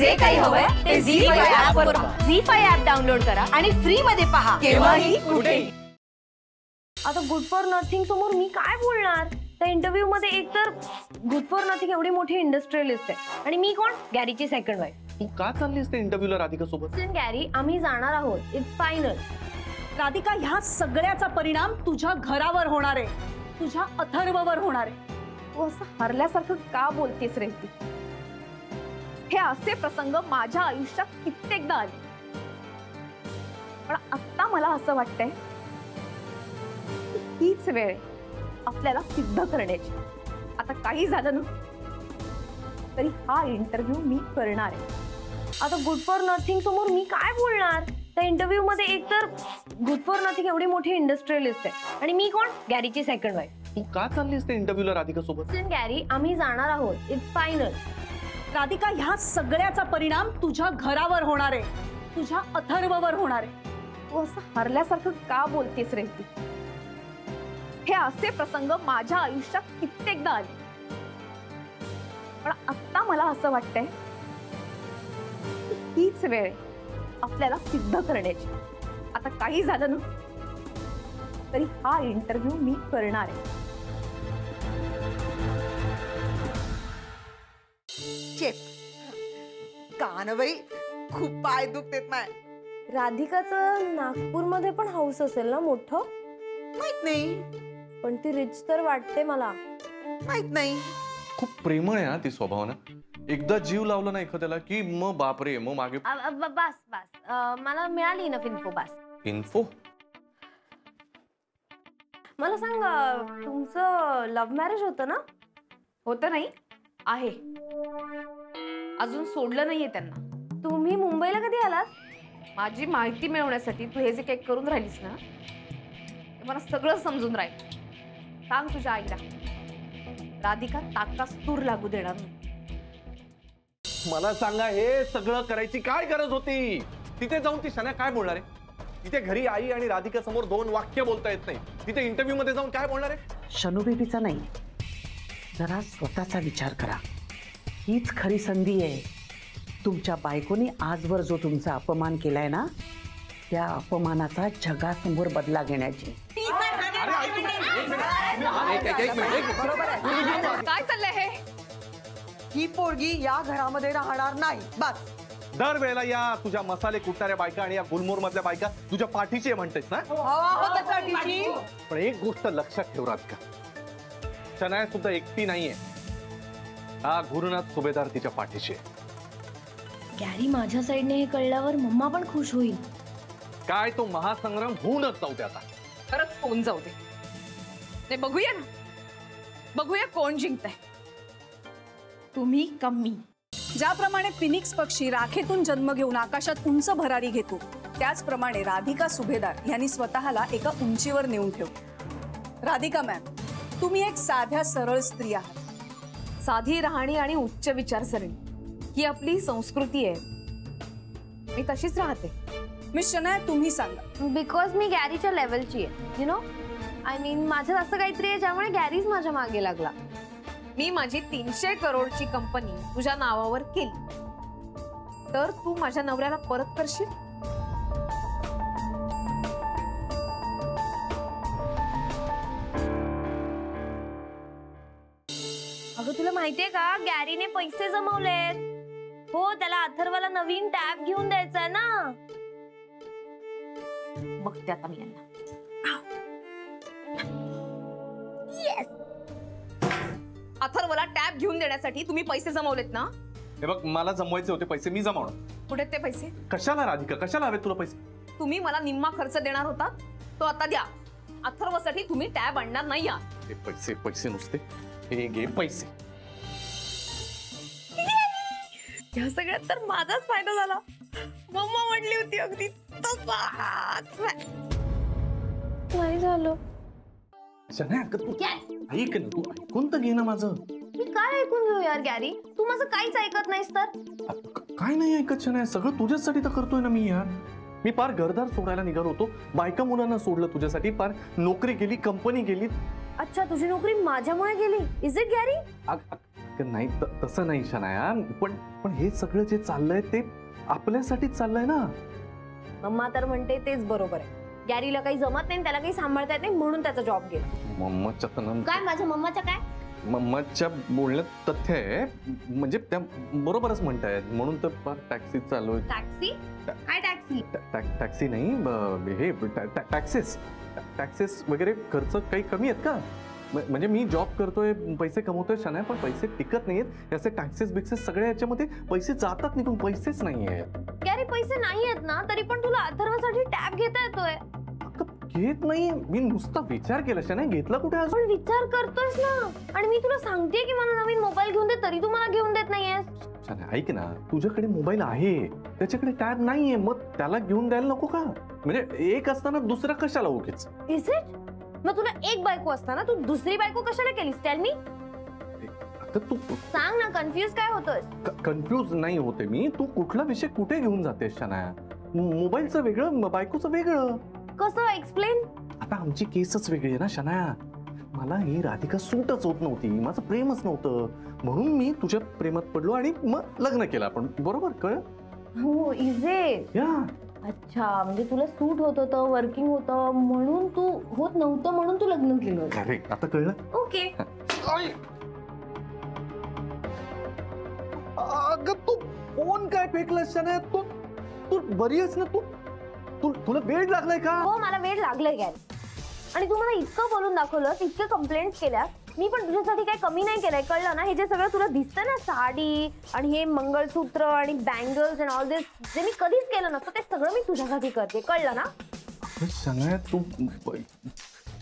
जे काही हवंय ते झी5 ऍप वर पहा. झी5 ऍप डाउनलोड करा आणि फ्री मध्ये पहा केव्हाही कुठेही. आता गुड फॉर नथिंग समोर मी काय बोलणार? त्या इंटरव्ह्यू मध्ये एकतर गुड फॉर नथिंग एवढी मोठी इंडस्ट्रियलिस्ट आहे आणि मी कोण? गॅरीची सेकंड वाईफ. तू का चाललीस त्या इंटरव्ह्यूला राधिका सोबत? गॅरी, आम्ही जाणार आहोत. It's final. राधिका, ह्या सगळ्याचा परिणाम तुझ्या घरावर होणार आहे, तुझ्या अथर्ववर होणार आहे. तू असं हरल्यासारखं का बोलतेस रे? हे असे प्रसंग माझ्या आयुष्यात कित्येकदा आले, पण आता मला असं वाटतंय हीच वेळ आहे आपल्याला सिद्ध करण्याची. आता काही झालं ना तरी हा इंटरव्ह्यू मी करणार आहे. आता गुड फॉर नथिंग समोर मी काय बोलणार? त्या इंटरव्ह्यू मध्ये एकतर गुड फॉर नथिंग एवढी मोठी इंडस्ट्रियलिस्ट आहे आणि मी कोण? गॅरीची सेकंड वाईफ. तू का चाललीस त्या इंटरव्ह्यूला राधिका सोबत? गॅरी, आम्ही जाणार आहोत. It's final. राधिका, ह्या सगळ्याचा परिणाम तुझ्या घरावर होणार आहे, तुझ्या अथर्ववर होणार आहे. तू असं हरल्यासारखं का बोलतेस रे? हे असे प्रसंग माझ्या आयुष्यात कित्येकदा आले, पण आता मला असं वाटतंय हीच वेळ आहे आपल्याला सिद्ध करण्याची. आता काही झालं ना तरी हा इंटरव्ह्यू मी करणार आहे. कानबाई, खूप पाय दुखतेत माय. राधिकाचं नागपूरमध्ये पण हाऊस असेल ना मोठं? माहित नाही. पण ती रिच तर वाटते मला. माहित नाही. खूप प्रेमळ आहे ती स्वभावानं. एकदा जीव लावला ना एखाद्याला की मग बापरे, मग मागे. बस बस, मला मिळाली ना इन्फो. बस इन्फो. मला सांग, तुमचं लव्ह मॅरेज होतं ना? होतं नाही, आहे. अजून सोडलं नाहीये त्यांना. तुम्ही मुंबईला कधी आलात? माझी माहिती मिळवण्यासाठी तू हे जे काही करून राहिलीस ना ते मला सगळं समजून राहील. सांग तुझ्या आईला, राधिका ताकास तूर लागू देणार नाही. मला सांगा, हे सगळं करायची काय गरज होती? तिथे जाऊन ती शना काय बोलणार आहे? तिथे घरी आई आणि राधिका समोर दोन वाक्य बोलता येत नाही, तिथे इंटरव्ह्यू मध्ये जाऊन काय बोलणार आहे? शनू बेबीचा नाही, जरा स्वतःचा विचार करा. हीच खरी संधी आहे. तुमच्या बायकोनी आजवर जो तुमचा अपमान केलाय ना, त्या अपमानाचा जगासमोर बदला घेण्याची. काय चाललंय हे? ही पोरगी या घरामध्ये राहणार नाही. बस. दरवेळेला या तुझ्या मसाले कुटणाऱ्या बायका आणि या गुलमोर मधल्या बायका तुझ्या पाठीची आहे म्हणतेस ना? पण एक गोष्ट लक्षात ठेव राधिका, शनाया सुद्धा एकटी नाहीये. हा घुरनाथ सुभेदार तिच्या पाठीशी आहे. गॅरी, माझ्या साईडने हे कळल्यावर मम्मा पण खुश होईल. काय तो महासंग्राम होऊनच जाऊ दे आता. खरंच होऊन जाऊ दे. ते बघूया ना, बघूया कोण जिंकतंय, तुम्ही का मी. ज्याप्रमाणे फिनिक्स पक्षी राखेतून जन्म घेऊन आकाशात उंच भरारी घेतो, त्याचप्रमाणे राधिका सुभेदार यांनी स्वतःला एका उंचीवर नेऊन ठेवलं. राधिका मॅम, तुम्ही एक साध्या सरळ स्त्री आहात. साधी राहणी आणि उच्च विचारसरणी ही आपली संस्कृती आहे. मी तशीच राहते. मिस शनाया, तुम्ही सांगा. बिकॉज मी गॅरीच्या लेवलची आहे. यु नो, आय मीन माझं असं काहीतरी आहे ज्यामुळे गॅरीच माझ्या मागे लागला. मी माझी 300 करोडची कंपनी तुझ्या नावावर केली तर तू माझ्या नवऱ्याला परत करशील? अगं, तुला माहितीये का, गॅरीने पैसे जमवलेत. हो, त्याला अथर्वला नवीन टॅब घेऊन द्यायचा ना. बघते आता मी यांना. अथर्वला टॅब घेऊन देण्यासाठी तुम्ही पैसे जमवलेत ना? हे बघ, मला जमवायचे होते पैसे, मी जमवणार. कुठे ते पैसे? कशाला राधिका, कशाला हवे तुला पैसे? तुम्ही मला निम्मा खर्च देणार होता तो आता द्या. अथर्वसाठी तुम्ही टॅब आणणार नाही आहात. हे पैसे पैसे नुसते, हे घे पैसे. या सगळ्यात तर माझाच फायदा झाला. मम्मा म्हटली होती अगदी नाही झालं. ऐक ना, तू ऐकून तर घे ना माझं. मी काय ऐकून घेऊ यार गॅरी, तू माझं काहीच ऐकत नाहीस तर. काय नाही ऐकत शनाया, सगळं तुझ्यासाठी तर करतोय ना मी यार. मी पार घरदार सोडायला निघालो होतो, बायका मुलांना सोडलं तुझ्यासाठी, पार नोकरी केली, कंपनी केली. अच्छा, तुझी नोकरी माझ्यामुळे गेली? Is it Gary? नाही तसं नाही शनाया, पण हे सगळं जे चाललंय ते आपल्यासाठीच चाललंय ना. मम्मा तर म्हणते तेच बरोबर आहे. गॅरीला काही जमत नाही, त्याला काही सांभाळता येत नाही म्हणून त्याचा जॉब गेला. मम्माच्या काय माझ्या मम्माच्या काय? मम्माच्या बोलण्यात तथ्य आहे, म्हणजे त्या बरोबरच म्हणतायत, म्हणून तर टॅक्सी चालू आहे. टॅक्सी? काय टॅक्सी? टॅक्सी नाही, हे टॅक्सेस वगैरे खर्च काही कमी आहेत का? म्हणजे मी जॉब करतोय, पैसे कमवतोय शनाया, पण पैसे टिकत नाहीयेत. याचे टॅक्सेस बिक्सेस सगळे याच्यामध्ये पैसे जातात निघून, पैसेच नाहीये. गॅरी पैसे नाही आहेत ना, तरी पण तुला अथर्वसाठी टॅब घेता येतोय. घेत नाही मी, नुसता विचार केला शनाया, घेतला कुठे अजून? पण विचार करतोयस ना, आणि मी तुला सांगतेय की मला नवीन मोबाईल घेऊन दे, तरी तू मला घेऊन देत नाहीयेस. शनाया ऐक ना, तुझ्याकडे मोबाईल आहे, त्याच्याकडे टॅब नाहीये, मग त्याला घेऊन द्यायला नको का? म्हणजे एक असताना दुसरा कशाला उगीच? Is it? मग तुला एक बायको असताना तू दुसरी बायको कशाला केलीस? Tell me. तू सांग ना, कन्फ्युज काय होतोय? कन्फ्युज नाही होते मी. तू कुठला विषय कुठे घेऊन जातेस शनाया? मोबाईलचं वेगळं, बायकोचं वेगळं. कसं एक्सप्लेन? आता आमची केसच वेगळी आहे ना शनाया. मला ही राधिका सूटच होत नव्हती, माझं प्रेमच नव्हतं, म्हणून मी तुझ्या प्रेमात पडलो आणि मग लग्न केलं आपण. बरोबर कळ? हो. Is it? या. अच्छा, म्हणजे तुला सूट होत होतं, वर्किंग होतं, म्हणून तू होत नव्हतं म्हणून तू लग्न केलं. करेक्ट, आता कळलं. ओके. अगं तू फोन काय फेकलास शनाया? तू बरी आहेस ना? तुला वेळ लागलाय का? हो, मला वेळ लागलाय गॅरी. आणि तू मला इतकं बोलून दाखवलं, इतके कंप्लेंट्स केल्या, मी पण तुझ्यासाठी काही कमी नाही केलंय, कळलं ना? हे जे सगळं तुला दिसतं ना, साडी आणि हे मंगळसूत्र आणि बँगल्स अँड ऑल दिस, जे मी कधीच केलं नसतं, ते सगळं मी तुझ्यासाठी करते, कळलं ना? शनाया तू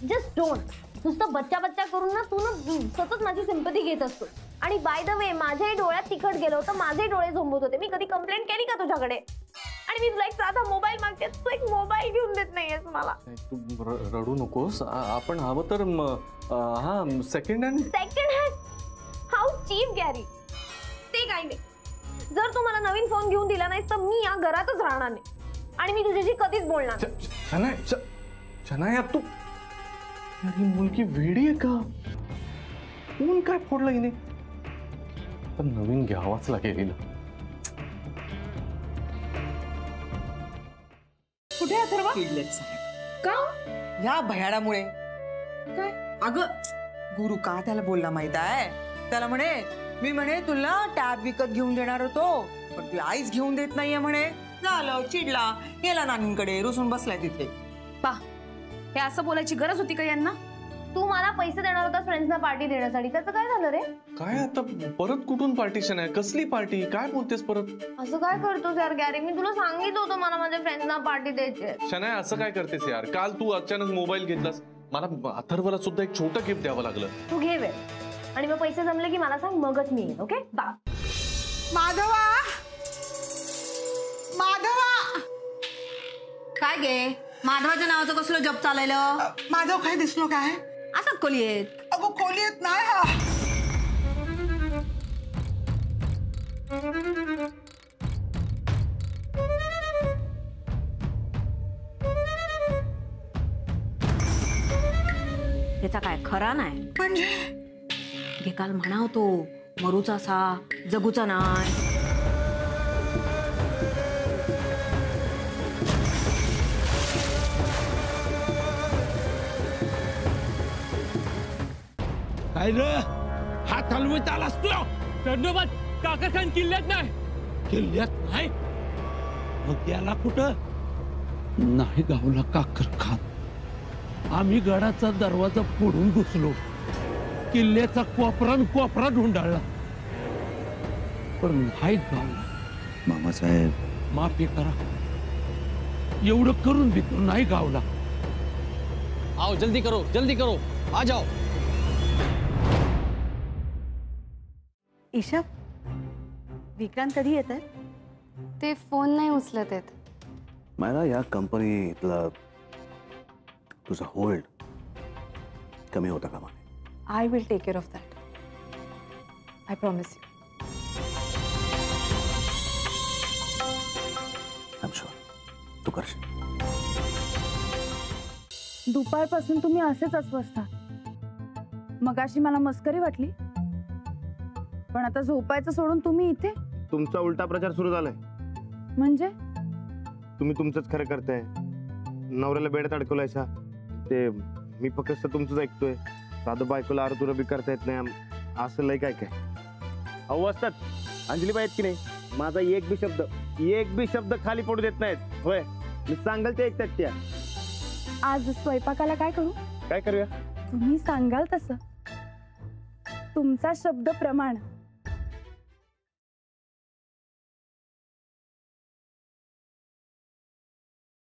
जस्ट डोंट. नुसतं बच्चा करून ना तू ना सतत माझी सिंपथी घेत असतो. आणि बाय द वे, माझ्याही डोळ्यात तिखट गेलं होतं, माझे डोळे झोंबत होते. मी कधी कंप्लेंट केली का तुझ्याकडे? आणि मी तुला एक साधा मोबाईल मागते, तू एक मोबाईल घेऊन देत नाहीयेस मला. तू रडू नकोस. आपण हवं तर हा second hand. How cheap Gary. ते काही नाही. जर तू मला नवीन फोन घेऊन दिला नाहीस तर मी या घरातच राहणार नाही, आणि मी तुझ्याशी कधीच बोलणार नाही. शनाया तू, ही मुलगी वेडी आहे का? फोन काय फोडला हिने? पण नवीन घ्यावाच लागेल हिला. कुठे अथर्व? का? या भयाडामुळे. काय? अगं गुरु का त्याला बोलला माहित आहे? त्याला मी म्हणे तुला टॅब विकत घेऊन देणार होतो, पण तू आईच घेऊन देत नाहीये म्हणे. झालं, चिडला, गेला नानींकडे, रुसून बसलाय तिथे. पा, हे असं बोलायची गरज होती का यांना? तू मला पैसे देणार होता फ्रेंड्सना पार्टी देण्यासाठी, त्याचं काय झालं रे? काय आता परत कुठून पार्टीशन आहे? कसली पार्टी? काय बोलतेस परत? असं काय करतोस यार गॅरी? मी तुला सांगितलं होतं मला माझ्या फ्रेंड्सना पार्टी द्यायची. शनाया असं काय करतेस यार? काल तू अचानक मोबाईल घेतलास, मला अथर्वला सुद्धा एक छोटं गिफ्ट द्यावं लागलं. तू घे वेळ, आणि मग पैसे जमले की मला सांग, मगच मी येईन. ओके बा. माधवा, माधवा. काय गे? माधवाच्या नावाचं कसलं जप चाललं? माधव काय दिसलो काय? असं खोली आहेत. अगो खोलीत नाही हा. त्याचा काय खरा नाही म्हणजे हे काल म्हणा होतो, मरूचा सा जगूचा नाही. काय रे, हात हलवत आलास तू? धन्यवाद. काकर खान किल्ल्यात नाही. किल्ल्यात नाही मग त्याला कुठं? नाही गावला काकर खान. आम्ही गडाचा दरवाजा फोडून घुसलो, किल्ल्याचा कोपरा ढुंडाळला, पण नाही गावला. मामासाहेब माफी करा, एवढं करून भी तो नाही गावला. आओ जल्दी करो, आ जाओ. ईशा, विक्रांत कधी येत आहे? ते फोन नाही उचलत आहेत. मला या कंपनीतला तुझा होल्ड कमी होता का? I will take care of that. I promise you. I am sure तू करशील. दुपारपासून तुम्ही असेच अस्वस्थ. मगाशी मला मस्करी वाटली. पण आता झोपायचं सोडून तुम्ही इथे तुमचा उलटा प्रचार सुरू झालाय. म्हणजे तुम्ही तुमचंच खरं करताय. नवऱ्याला बेड्यात अडकवलायसा. ते मी फक्त तुमचंच ऐकतोय. साधं बायकोला आरतुर बी करता येत नाही. असं लय काय काय अहो असतात. अंजलीबाई आहेत की नाही, माझा एक बी शब्द खाली पडू देत नाहीत. होय, मी सांगाल ते ऐकतात त्या. आज स्वयंपाकाला काय करू? काय करूया? तुम्ही सांगाल तसं. तुमचा शब्द प्रमाण